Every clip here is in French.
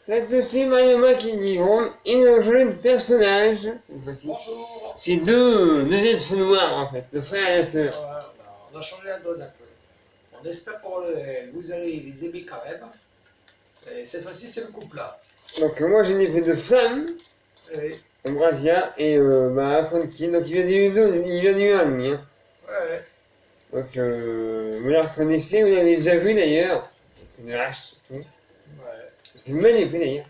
Cette aussi Mario Maker qui vont, ils ont joué de personnages, cette fois-ci. Bonjour. C'est deux elfes noirs en fait, le frère et la sœur. Voilà, on a changé la donne un peu. On espère que vous allez les aimer quand même. Et cette fois-ci, c'est le couple là. Donc moi j'ai une épée de flamme, Ouais, Ambrasia, et Frankie, donc il vient du 1 lui. Hein. ouais. Donc vous la reconnaissez, vous l'avez déjà vu d'ailleurs. Une hache, tout. Ouais. C'est une belle épée d'ailleurs.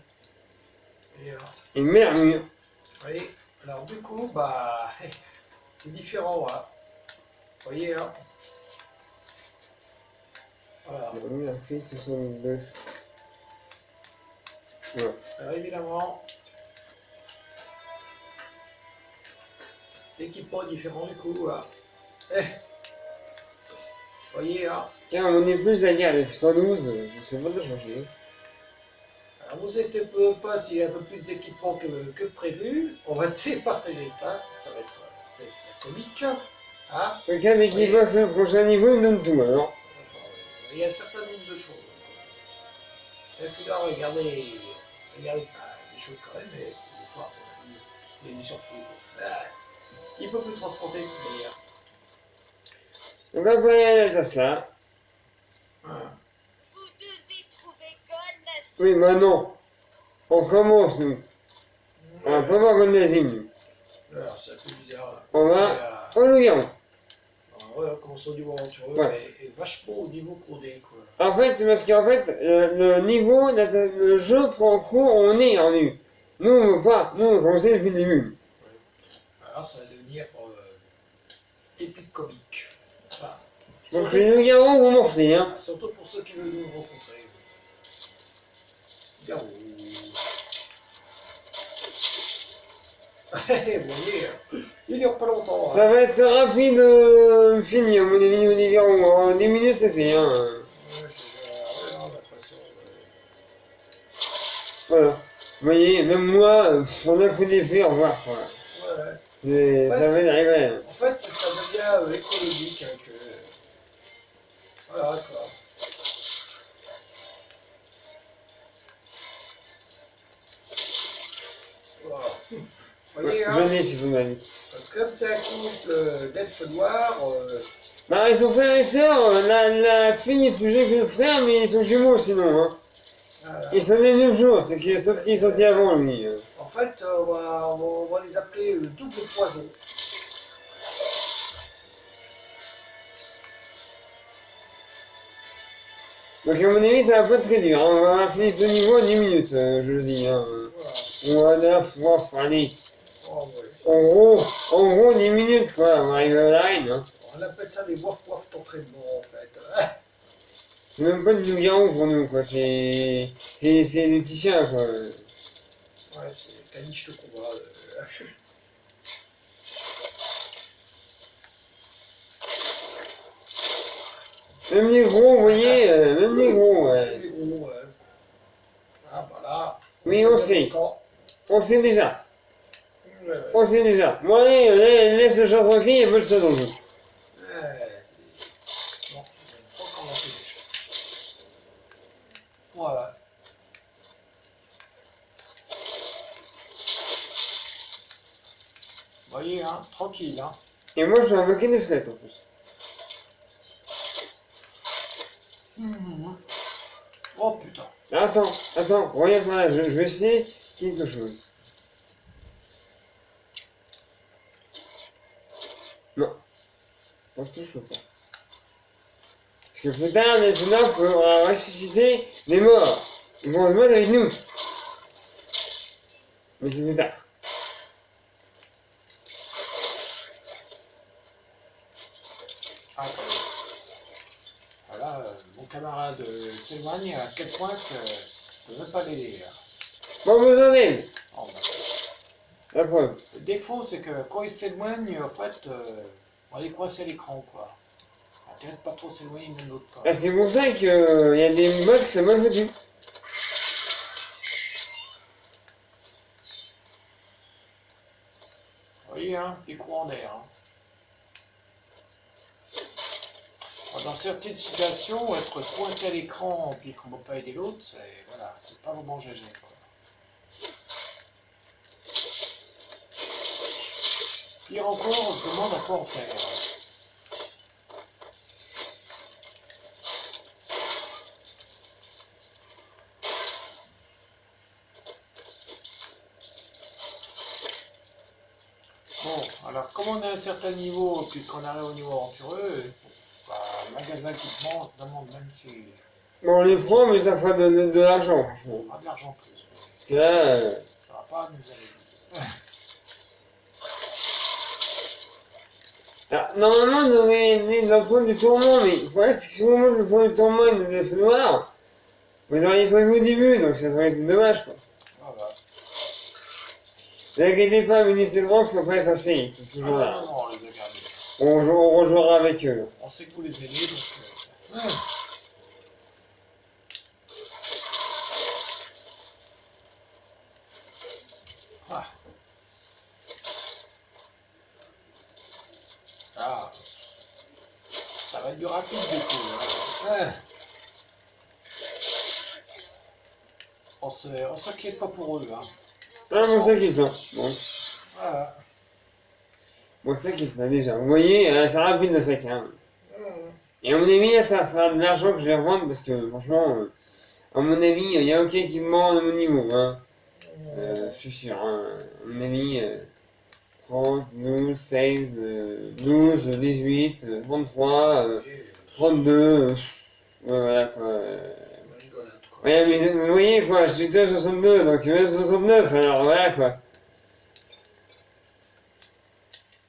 Et alors, Et une belle armure. oui. Alors du coup, bah, c'est différent, voilà. Vous voyez, hein. Voilà. L'armure a fait 62. Voilà. Alors évidemment, l'équipement est différent du coup, voilà. Vous voyez, hein. Tiens, mon épée, je la garde, elle fait 112, je sais pas de changer. Alors vous inquiétez pas s'il y a un peu plus d'équipement que prévu. On va se partager ça. Ça va être c'est comique. Hein. Quelqu'un dès qu'il passe au prochain niveau, il me donne tout alors. Enfin, il y a un certain nombre de choses. Il faudra regarder des choses quand même, mais des fois, il y a des surprises. Il peut plus transporter de toute manière. Donc après la Tesla. Voilà. Vous devez trouver Gold. Oui, maintenant, on commence nous. On va pas voir Gondazim nous. Alors c'est un peu bizarre. On va au loup-garou. Voilà, commence au niveau aventureux, Ouais. et vachement au niveau codé, quoi. En fait, c'est parce qu'en fait, le niveau, le jeu prend cours, on est en nu. Nous, on veut pas. Nous, on commence depuis le début. Alors ça va devenir épique comique. Voilà. Donc les loups-garous vont morfler, hein. Surtout pour ceux qui veulent nous rencontrer. Garou. Vous voyez, il dure pas longtemps. Ça va être rapide, fini, à mon avis, les loups-garous. En 10 minutes, c'est fait, hein. Ouais, j'ai l'impression. Voilà. Vous voyez, même moi, on a pris des faits, au revoir, quoi. Ouais. C'est, En fait, ça va être rigolo. En fait, ça devient écologique. Hein, que... Voilà, quoi. Voilà. Vous voyez, Je hein, n'ai, si vous m'avez dit. comme c'est un couple d'elfes noirs, Bah, ils sont frères et sœurs, la fille est plus jeune que le frère, mais ils sont jumeaux sinon, hein. voilà. Ils sont nés le même jour, sauf qu'il est sorti avant lui. En fait, on va les appeler double poison. Donc à mon avis, ça va pas être très dur, hein. On va finir ce niveau en 10 minutes, je le dis, hein. Voilà. Voilà, allez. Oh, ouais. En gros, 10 minutes, quoi, on arrive à l'arène, hein. On appelle ça les waf-waf d'entraînement, en fait. C'est même pas du loup-garou pour nous, quoi, c'est des petits chiens, quoi. Ouais, c'est caniche de combat. Même les gros, vous voyez, même les gros, ouais. Les gros, ah, voilà. Oui, on sait. On sait déjà. Ouais, ouais. On sait déjà. Bon, allez, laisse le chat tranquille, il y a pas de chat dans le jeu. Non, on n'a pas encore lancé les choses. Voilà. Vous voyez, hein, tranquille, hein. Et moi, je vais invoquer des squelettes en plus. Oh putain. Attends, regarde moi là, je vais essayer quelque chose. Non. Moi, je touche pas. Parce que plus tard, les FNAP peut ressusciter les morts. Ils vont se battre avec nous. Mais c'est plus tard. Ah, quand même. Voilà, mon camarade s'éloigne à quel point que je ne peux même pas l'aider. Bon, besoin d'aide. Oh, bah. La preuve. Le défaut, c'est que quand il s'éloigne, en fait, on va les coincer à l'écran, quoi. Intérêt de pas trop s'éloigner l'un de l'autre, quoi. Ah, c'est pour ça qu'il y a des boss qui sont mal foutus. Vous voyez, hein, des courants d'air. Hein. Dans certaines situations, être coincé à l'écran et qu'on ne peut pas aider l'autre, c'est voilà, c'est pas vraiment GG. Quoi. Pire encore, on se demande à quoi on sert. Bon, alors comme on est à un certain niveau, puis qu'on arrive au niveau aventureux, bah, magasin équipement, on se demande même si Bon, on les prend, mais ça fera de l'argent, franchement. on a de l'argent en plus. Mais Parce que là, ça va pas nous aller. alors, normalement, on aurait le point du tourment, mais le problème, c'est que si vous montrez le point du tourment et des effets noirs, vous auriez pas vu au début, donc ça aurait été dommage, quoi. Voilà. Ne vous inquiétez pas, les ministres de Grand ne sont pas effacés, ils sont Ah toujours non, là. non, non, on les a gardés. On rejouera avec eux. On sait que vous les aimez, donc... Ah. Ah. Ça va être du rapide, du coup. Hein. On s'inquiète pas pour eux. Hein. Ah, bon, ça quitte, hein. Bon, Voilà. bon, ça quitte, là, déjà. Vous voyez, c'est rapide de sac, hein. Et à mon avis, là, ça fera de l'argent que je vais revendre, parce que, franchement, à mon avis, il n'y a aucun équipement de mon niveau, hein. Je suis sûr, hein. À mon avis, 30, 12, 16, 12, 18, 33, 32, ouais, voilà, quoi. Ouais, mais vous voyez, quoi, je suis à 62, donc 69, alors voilà, quoi.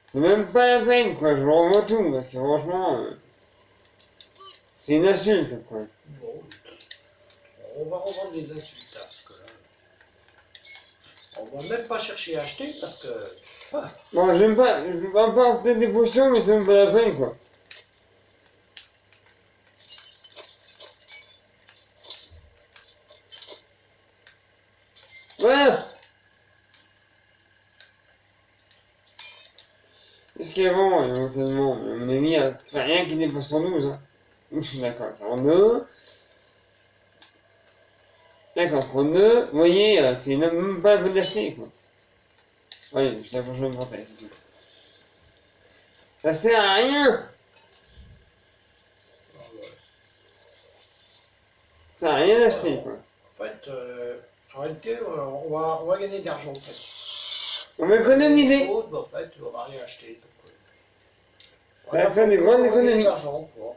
C'est même pas la peine, quoi, je revois tout, parce que franchement, c'est une insulte, quoi. Bon, on va revendre les insultes, hein, parce que là... On va même pas chercher à acheter, parce que... Bon, je vais pas peut-être des potions, mais c'est même pas la peine, quoi. Voilà. Parce qu'avant, éventuellement, on a mis rien qui dépasse 112, hein. D'accord, 42. D'accord, 32. Vous voyez, c'est même pas la peine d'acheter, quoi. Oui, je t'approche même portail, c'est tout. Ça sert à rien. Ça sert à rien d'acheter, quoi. En fait, en réalité, on va gagner d'argent, en fait. On va économiser. En fait, on va rien acheter. Donc, Ça va faire des grandes économies. D'argent, quoi.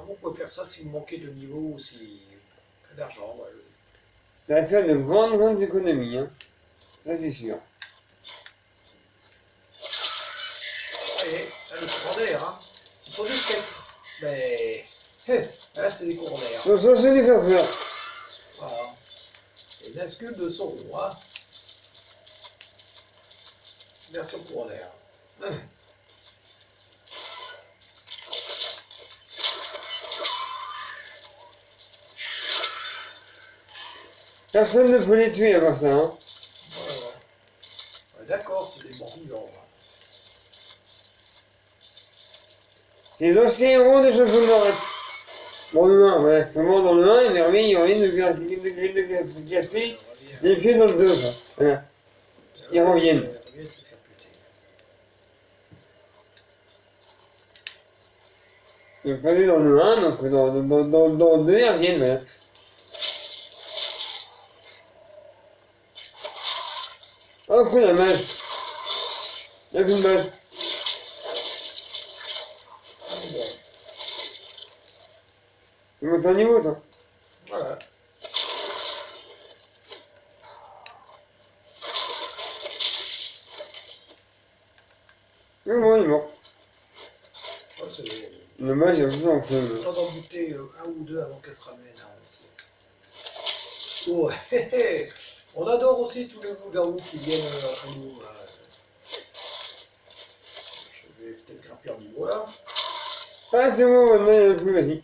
Vous pouvez faire ça si vous manquez de niveau ou si... d'argent, ouais. Ça va faire de grandes économies, hein. Ça, c'est sûr. Allez, les courants d'air, hein. Ce sont des spectres. Mais... là, c'est des courants d'air. Sont censés nous faire peur. Voilà. Et l'inscule de son, hein. Version courant d'air. Personne ne peut les tuer avant ça, hein. Ouais, d'accord, c'est des bons vivants. Hein. C'est les anciens héros de champion de l'Europe. Bon, le 1, voilà, seulement dans le 1, il y a rien de gaspiller les pieds dans le 2, quoi. Voilà. Ils reviennent. Ils reviennent se faire buter. Ils ont perdu dans le 1, donc dans le 2, ils reviennent, voilà. Oh, coup la mage. Il n'y a plus de mage. Tu montes en niveau, toi. Voilà. Mais bon, il est mort. Ouais, c'est bon. Le mage, il a plus en feu. Le temps d'en buter un ou deux avant qu'elle se ramène. Hein, aussi. Oh, hé, hé. On adore aussi tous les loups-garous qui viennent entre nous. Je vais peut-être grimper en niveau là. Ah, c'est bon, maintenant, il n'y en a plus, vas-y.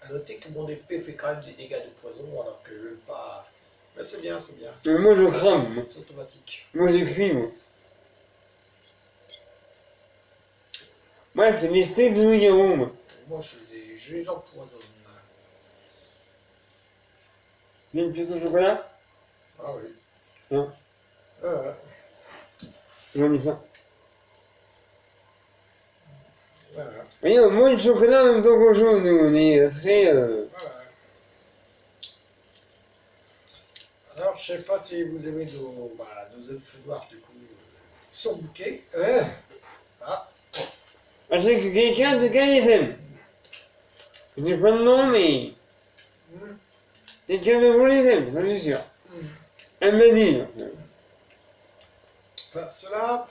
A noter que mon épée fait quand même des dégâts de poison alors que je ne veux pas. Mais c'est bien, c'est bien. Mais moi, je crame, moi. C'est automatique. Moi, j'ai fui, moi. Moi, je fais des steaks de loup-garou, moi. Moi, je les empoisonne. Une pièce au chocolat? Ah oui. Non, Ouais. j'en ai plein. Voilà. Voyez, on mange le chocolat en même temps qu'on joue, nous, on est très... Voilà. Alors, je sais pas si vous aimez nos elfes noirs, du coup, sont bouquets. Ah, Je sais que quelqu'un, en tout cas, les aime. Je dis pas le nom, mais... hum, Quelqu'un de vous les aime, ça c'est sûr. hum. Elle m'a dit. Enfin, cela,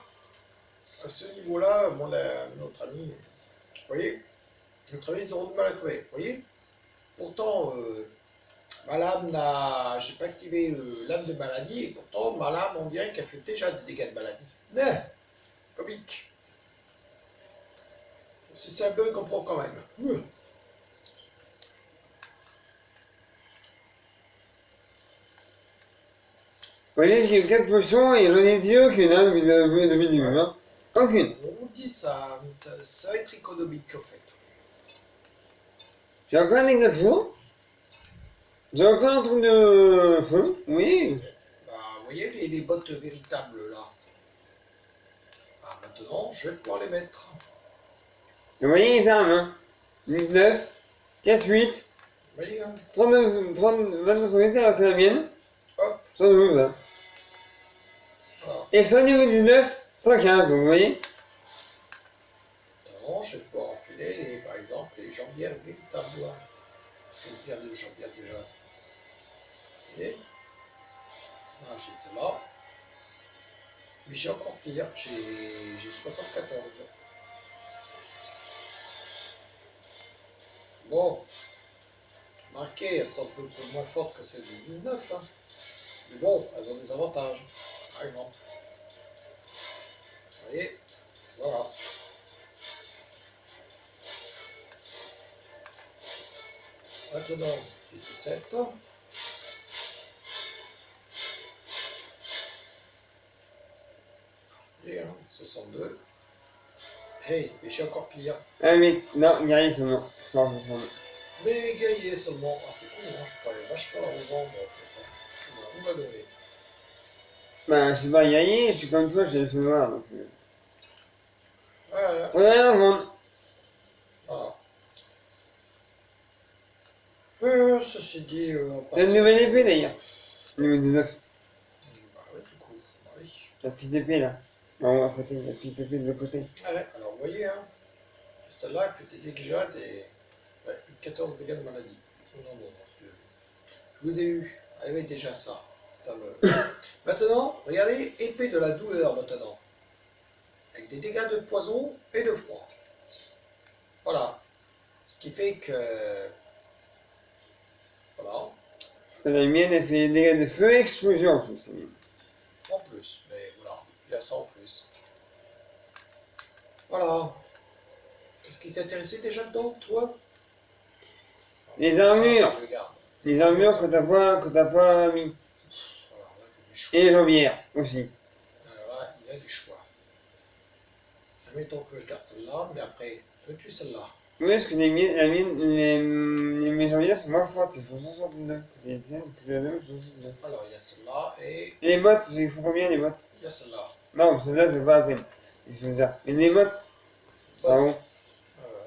à ce niveau-là, notre ami, vous voyez, notre ami, ils auront du mal à crever, vous voyez. Pourtant, ma lame j'ai pas activé l'âme de maladie, et pourtant, ma lame, on dirait qu'elle fait déjà des dégâts de maladie. Mais, comique. Si c'est un bug, on prend quand même. Vous voyez, qu'il y a 4 potions et j'en ai dit aucune, hein, depuis le début, hein. Aucune. On vous dit, ça va être économique, en fait. J'ai encore un dégât de feu. J'ai encore un truc de feu, oui. Bah, vous voyez les bottes véritables, là. Ah, maintenant, je vais pouvoir les mettre. Vous voyez les armes, hein. 19, 4, 8, Vous voyez, hein. 32 unités alors que la mienne. Hop, 112, hein. voilà. Et son niveau 19, 115, donc vous voyez. Maintenant, je vais pouvoir enfiler, par exemple, les jambières véritables. Jambières déjà. Vous voyez? Ah, j'ai celle-là. Mais j'ai encore pire, j'ai 74. Bon, marqué, elles sont un peu moins fortes que celles de 19. Hein. Mais bon, elles ont des avantages. Par exemple. Vous voyez? Voilà. Maintenant, j'ai 17. Et 62. Hey, mais j'ai encore pire. Ah mais, non, il y a rien seulement. Je peux pas comprendre. Mais guerrier seulement. Ah, c'est con, hein, je pourrais vachement la revendre en fait. Hein. On m'a donné. Bah, je sais pas, il y a rien, je suis comme toi, j'ai le feu noir, donc... Voilà. On a rien à vendre. Voilà. Ceci dit, on passe. Il y a une nouvelle épée d'ailleurs. Niveau 19. Bah ouais, du coup. Bah oui. La petite épée là. En haut à côté, la petite épée de l'autre côté. Ouais, alors vous voyez, hein, celle-là, elle fait déjà des. Ouais, plus de 14 dégâts de maladie. Non, je vous ai eu. Elle avait déjà ça. C'est un Maintenant, regardez, épée de la douleur maintenant. Avec des dégâts de poison et de froid. Voilà. Ce qui fait que. Voilà. La mienne, elle fait des dégâts de feu et explosion en plus. La mienne. En plus. Mais voilà. Il y a ça en plus. Voilà. Qu'est-ce qui t'intéressait déjà dedans, toi? Les armures. Ça, je garde. Les armures que t'as pas mis. Voilà, là, il y a des choix. Et les jambières aussi. Alors là, il y a des choix. Admettons que je garde celle-là, mais après, veux-tu celle-là? Oui, parce que mes jambières sont moins fortes, il faut 62. Les tiennes, les deux, 62. Alors, il y a celle-là et Et les bottes, il faut combien les bottes? il y a celle-là. Non, celle-là, c'est pas la peine. Il faut ça. Mais les bottes, pardon,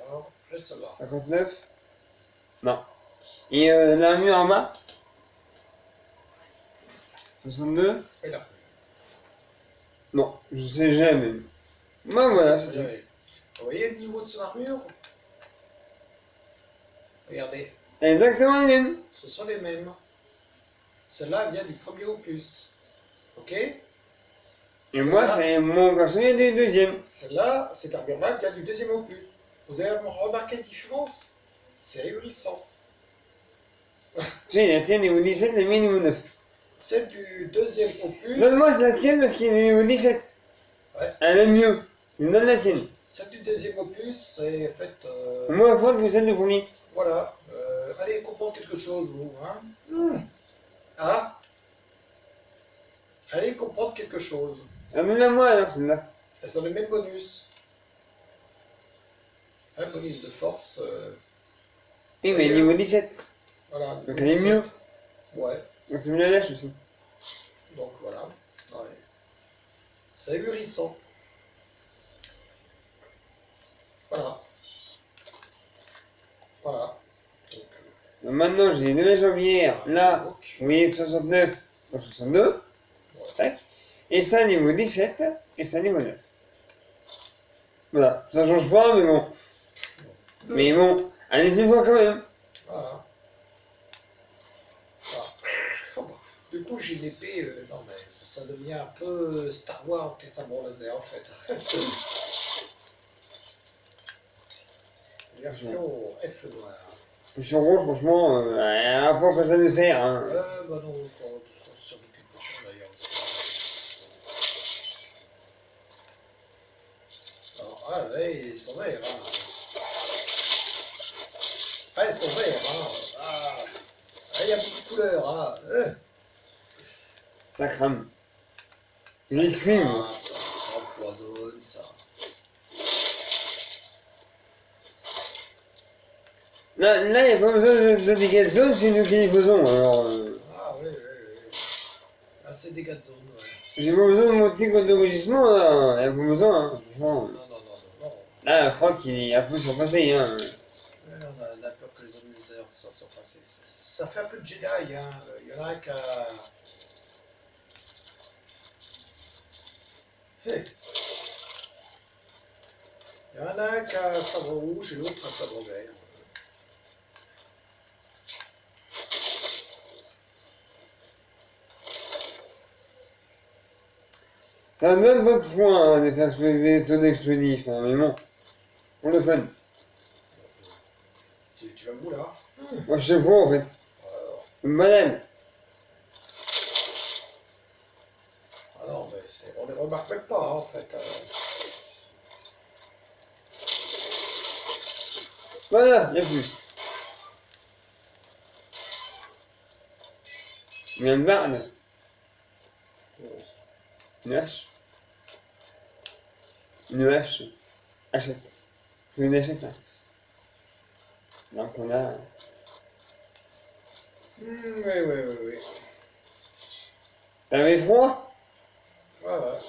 Alors, j'ai celle-là. 59? Non. Et l'armure en bas? 62? Et là. Non, je sais jamais. Bah voilà, c'est tout. Regardez. Vous voyez le niveau de son armure? Regardez, Exactement les mêmes. ce sont les mêmes. Celle-là vient du premier opus. Ok? Et moi, c'est mon garçon vient du deuxième. Celle-là, cette armure-là vient du deuxième opus. Vous avez remarqué la différence? C'est ahurissant. Tu sais, la tienne niveau 17, la mienne niveau 9. Celle du deuxième opus. Donne-moi la tienne parce qu'il est niveau 17. Ouais. Elle aime mieux. Je me donne la tienne. Celle du deuxième opus, c'est faite. Moins forte que celle du premier. Voilà. Allez comprendre quelque chose, vous. Hein? Ah? Allez comprendre quelque chose. Donne-la moi alors celle-là. Elles ont le même bonus. Un bonus de force. Oui, mais niveau 17. Voilà. Donc elle est mieux. Ouais. Donc tu me la lâches aussi. Donc voilà. Ouais. C'est ahurissant. Voilà. Voilà. Donc, Donc maintenant j'ai 9 jambières. Là, donc, vous voyez de 69 au 62. ouais. Tac. Et ça niveau 17. Et ça niveau 9. Voilà. Ça change pas, mais bon. Mais bon, elle est plus forte quand même. Voilà. Voilà. Oh, bah. Du coup, j'ai une épée. Non, mais ça devient un peu Star Wars et sabre laser en fait. Version F noire. Potion rouge, franchement, elle a pas quoi ça nous sert. Hein. Bah non, on se sert d'aucune potion d'ailleurs. Alors, ah, là, ils sont verts. Hein. Ah, ils sont verts. Hein. Ah, il y a beaucoup de couleurs. Hein. Ça crame. J'ai cuit, moi. Ça empoisonne, ça. Là, il n'y a pas besoin de dégâts de zone, c'est nous qui les faisons. Alors, Ah, oui, oui, oui. Ah, c'est dégâts de zone, ouais. j'ai pas besoin de monter contre l'enregistrement, là. Il n'y a pas besoin, hein. Franchement. Non, non, non, non, non. Là, je crois qu'il est un peu surpassé, hein. Ouais, on a peur que les hommes losers soient surpassés. Ça fait un peu de Jedi, hein. Il y en a un qui a... Hey. Il y en a un qui a un sabre rouge et l'autre un sabre vert. Ça me donne pas de points, hein, de faire exploser des tonnes d'explosifs, hein, mais bon. Pour le fun. Tu vas où, là? Moi, je sais pas, en fait. Alors, Une banane. ah non, mais on les remarque même pas, hein, en fait. Voilà, il n'y a plus. Il y a une barre, une hache. Une hache. Achète. Faut une achète, là. Donc, on a. Oui, oui, oui, oui. T'avais froid? Ouais, ouais.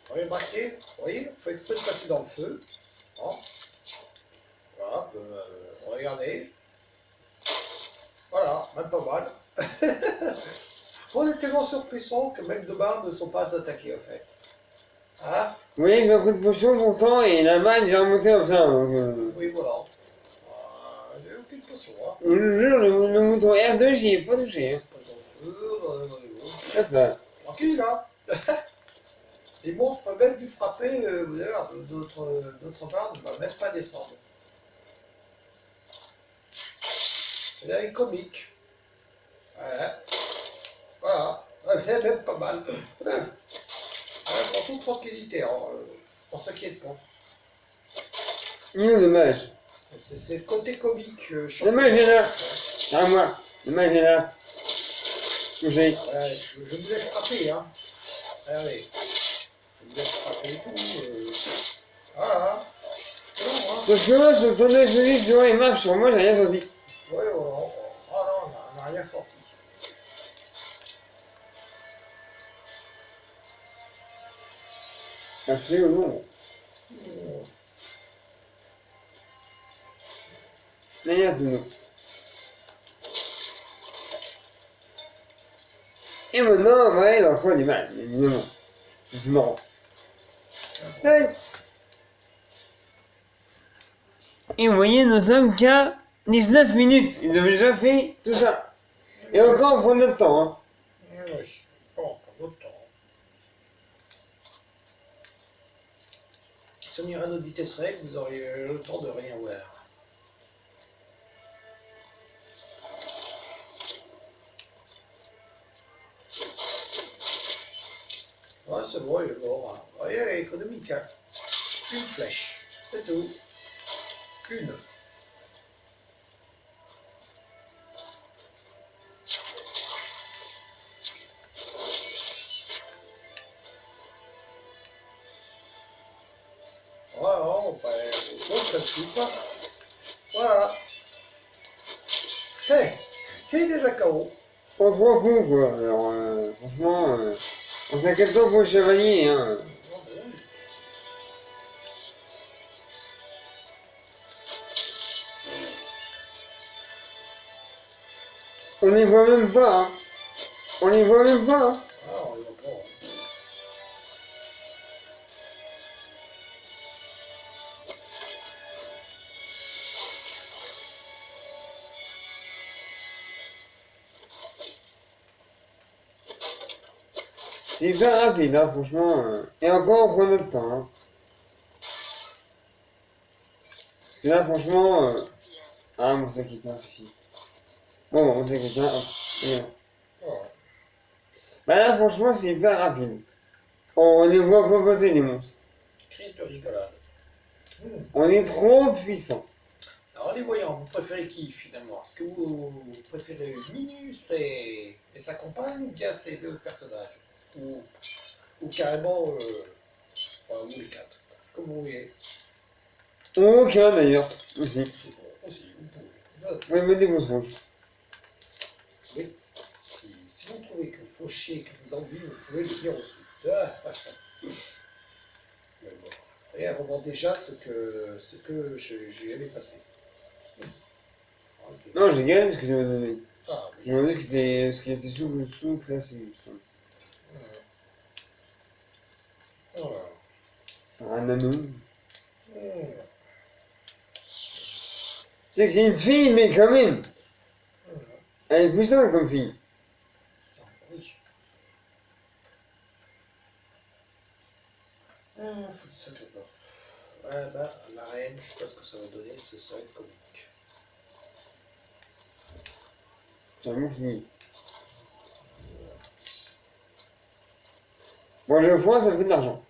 Vous avez remarqué? Vous voyez, il faut exprès de passer dans le feu. Hein. Voilà, regardez. Voilà, même pas mal. On est tellement surpuissants que même de barres ne sont pas attaqués, en fait. Hein? Vous voyez, j'ai pas pris de potion pourtant, et la manne, j'ai remonté au plein, donc. Oui, voilà. Il n'y a aucune potion, hein. Je vous jure, le mouton R2, j'y ai pas touché. Hein. Passe dans le feu, dans les eaux. Hop là. Tranquille, hein. Les monstres peuvent même du frapper, d'ailleurs, d'autre part, ne va même pas descendre. Il y a une comique. Voilà. Voilà. Elle est même pas mal. Elles sont toutes tranquillité, hein. On s'inquiète pas. Il est dommage. C'est le côté comique. Le mage est là. À moi. Le mage est là. Touché. Ouais, je me laisse frapper, hein. Allez. Je me laisse frapper et tout. Voilà. C'est bon, hein. Sauf que là, sur le tonneau explosif, sur il marche sur moi, j'ai rien senti. Ouais, voilà. Ah non, on n'a rien senti. Un fait ou non? Là, il y a un tonneau. Et maintenant, on va aller dans le coin du mal, évidemment. C'est plus marrant. Tac. Et vous voyez, nous sommes qu'à 19 minutes. Ils ont déjà fait tout ça. Et encore, on prend notre temps. Hein. Oui, bon, pas d'autre temps. Si on irait à notre vitesse réelle, vous auriez le temps de rien voir. Ouais, c'est bon, il est mort. Hein. Ouais, il est économique. Hein. Une flèche, c'est tout. Une. Ouais, non, ben, on compte là-dessus, pas. Voilà. Hé, il est déjà KO. En 3 coups, quoi. Alors, franchement, on s'inquiète pas pour le chevalier, hein. Ah bon, oui. On les voit même pas, hein. On les voit même pas, hein. Ah, on les voit pas. Hein. C'est hyper rapide, hein, franchement. Et encore, on prend notre temps, hein. Parce que là, franchement... Ah, mon sac est plein, ici. Bon, mon sac est plein, hop. Et voilà. Ah, Bah là, franchement, c'est hyper rapide. On les voit pas passer, les monstres. crise de rigolade. On est trop puissant. Alors, les voyants, vous préférez qui finalement? Est-ce que vous préférez Minus et sa compagne ou bien ces deux personnages? Ou carrément, ou les quatre? Comme vous voulez. Aucun, d'ailleurs, aussi. C'est bon, aussi, vous pouvez. Vous pouvez mettre des pouces rouges. Oui, si vous trouvez que Fauché que vous ennuie, vous pouvez le dire aussi. Ah, ah, ah. Mais bon. Et elle revend déjà ce que je lui avais passé. Ok. Non, j'ai gagné ce que tu m'as donné. Ah, oui. J'ai demandé ce qui était sous-classé, justement. Voilà. Un anneau. Hmm. C'est que c'est une fille, mais quand même. Hmm. Elle est puissante comme fille. Ah, oui. Ça fait peur. Ouais, bah, la reine, je sais pas ce que ça va donner, ça va être comique. C'est un bon fille. Moi, je prends, ça me fait de l'argent.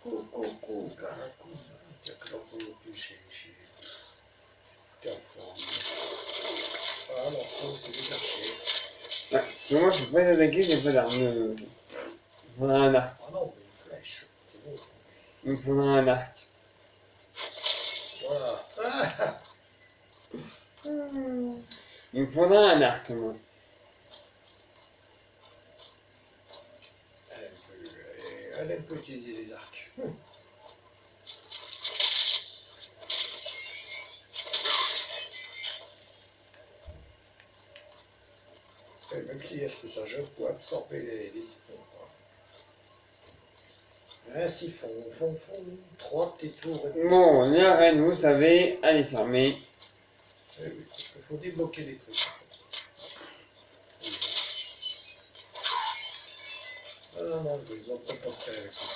Coucou, caracou, il y a que l'envoi que j'ai foutu à fond. Ah non, ça c'est des archers. Ouais, parce que moi, je suis pas attaqué, j'ai pas d'arme. Il me faudra un arc. Ah non, mais une flèche, c'est bon. Il me faudra un arc. Voilà. Ah, Il me faudra un arc, moi. elle aime peu utiliser les arcs. Et même si est-ce que ça jeune pour absorber les siphons. Quoi. Un siphon, fond, 3 petits tours. Et Bon, la reine, vous savez, elle est fermée. eh oui, parce qu'il faut débloquer les trucs. En fait. Ah non, non, ils ont pas le temps de tirer avec moi.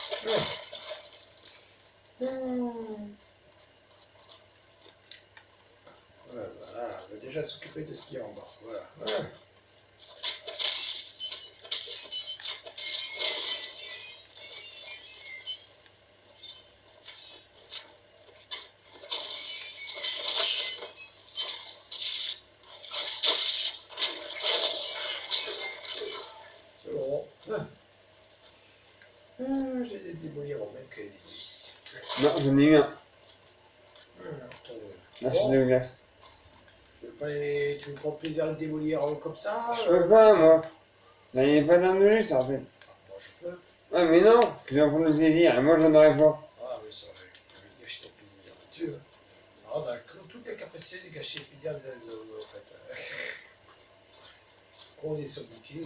Voilà, on va déjà s'occuper de ce qu'il y a en bas. Voilà. C'est bon. J'ai des démolir en même que des démolices. Non, j'en ai eu un. Attends, Là, je suis de glace. tu veux pas tu veux prendre plaisir à le démolir comme ça Je peux pas, moi. Là, il n'y a pas d'arme de jeu, je te rappelle. Moi je peux. Ouais, mais non, tu vas prendre le plaisir, et moi, j'en aurais pas. Ah oui, c'est vrai. Tu gâches ton plaisir. Tu veux. Ah bah, toute la capacité de gâcher le plaisir des autres, en fait. On est sur le bouquet.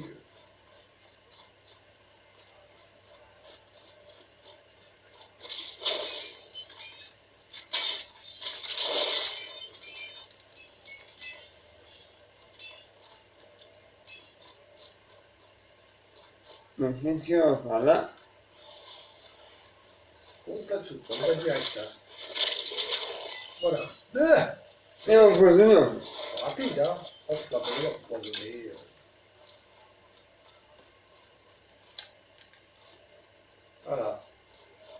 Donc, c'est sûr, par là. On plat dessous, on va direct. Hein. Voilà. Et empoisonné en plus. Rapide, hein. Enflammé, empoisonné. Voilà.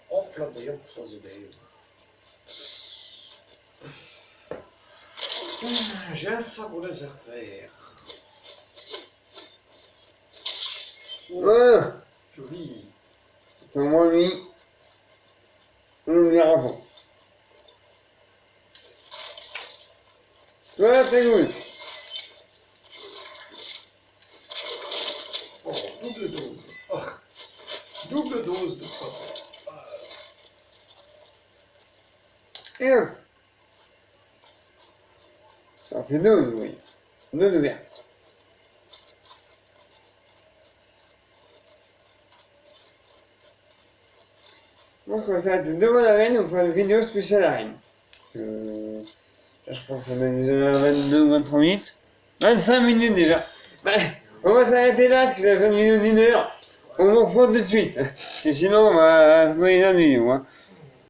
Enflammé, empoisonné. J'ai un sabre laser vert. Oh, Ouais, joli. c'est moi, lui. Voilà, très cool. Oh, double dose. Oh. Double dose de poison. Et hop. Ça en fait deux, vous voyez. Deux ouvertes. Moi, je commence à être devant la reine, on fera une vidéo spéciale arène. Là, je pense qu'on a déjà 22 ou 23 minutes. 25 minutes déjà. Bah, on va s'arrêter là, parce que ça fait une vidéo d'1 heure. On m'en prend tout de suite. Parce que sinon, on va se noyer dans la vidéo. Hein.